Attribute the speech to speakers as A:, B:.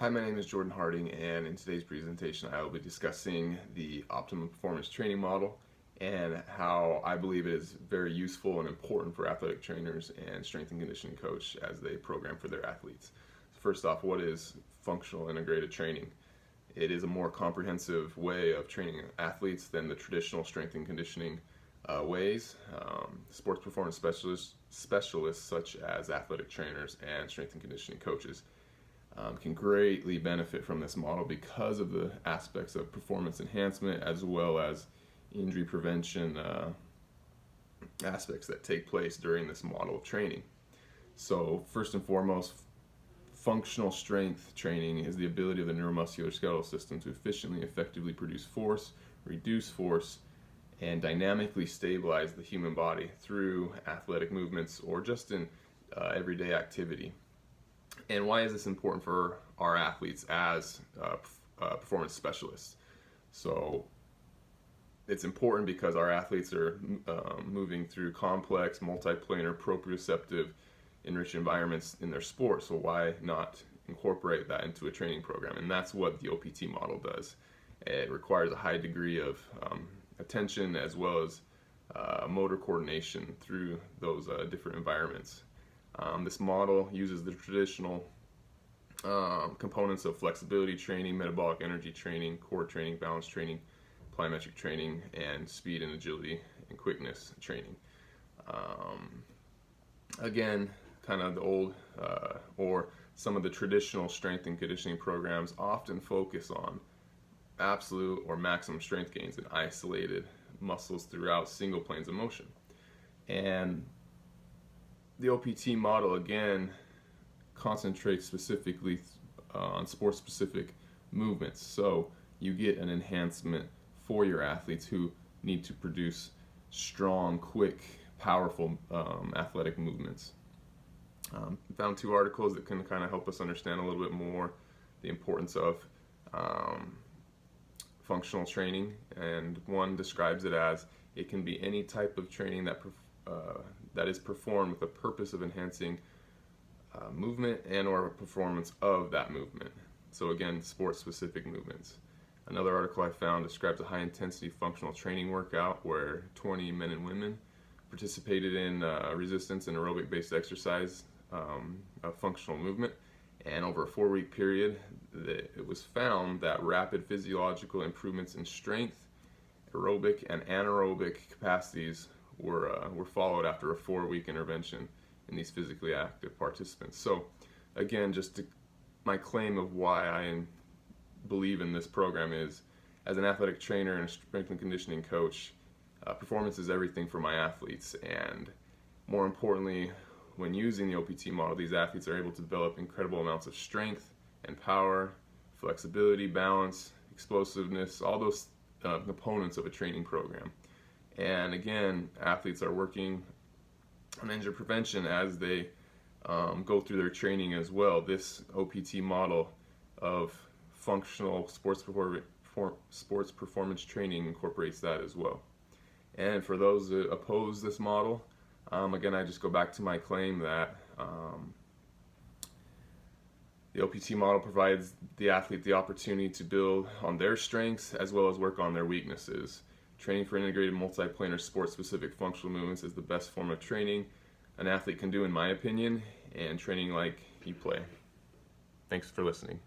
A: Hi, my name is Jordan Harding, and in today's presentation I will be discussing the Optimum Performance Training Model and how I believe it is very useful and important for athletic trainers and strength and conditioning coach as they program for their athletes. So first off, what is functional integrated training? It is a more comprehensive way of training athletes than the traditional strength and conditioning ways. Sports performance specialists such as athletic trainers and strength and conditioning coaches can greatly benefit from this model because of the aspects of performance enhancement as well as injury prevention aspects that take place during this model of training. So first and foremost, functional strength training is the ability of the neuromuscular skeletal system to efficiently, effectively produce force, reduce force, and dynamically stabilize the human body through athletic movements or just in everyday activity. And why is this important for our athletes as performance specialists? So it's important because our athletes are moving through complex, multiplanar, proprioceptive, enriched environments in their sport. So why not incorporate that into a training program? And that's what the OPT model does. It requires a high degree of attention as well as motor coordination through those different environments. This model uses the traditional components of flexibility training, metabolic energy training, core training, balance training, plyometric training, and speed and agility and quickness training. Again, kind of the old or some of the traditional strength and conditioning programs often focus on absolute or maximum strength gains in isolated muscles throughout single planes of motion. And the OPT model, again, concentrates specifically on sport-specific movements. So you get an enhancement for your athletes who need to produce strong, quick, powerful athletic movements. Found two articles that can kind of help us understand a little bit more the importance of functional training, and one describes it as it can be any type of training that is performed with the purpose of enhancing movement and or performance of that movement. So again, sport-specific movements. Another article I found describes a high-intensity functional training workout where 20 men and women participated in resistance and aerobic-based exercise of functional movement. And over a 4-week period, it was found that rapid physiological improvements in strength, aerobic, and anaerobic capacities were followed after a 4-week intervention in these physically active participants. So again, my claim of why I believe in this program is, as an athletic trainer and a strength and conditioning coach, performance is everything for my athletes. And more importantly, when using the OPT model, these athletes are able to develop incredible amounts of strength and power, flexibility, balance, explosiveness, all those components of a training program. And again, athletes are working on injury prevention as they go through their training as well. This OPT model of functional sports performance training incorporates that as well. And for those that oppose this model, again, I just go back to my claim that the OPT model provides the athlete the opportunity to build on their strengths as well as work on their weaknesses. Training for integrated multiplanar sport-specific functional movements is the best form of training an athlete can do, in my opinion, and training like you play. Thanks for listening.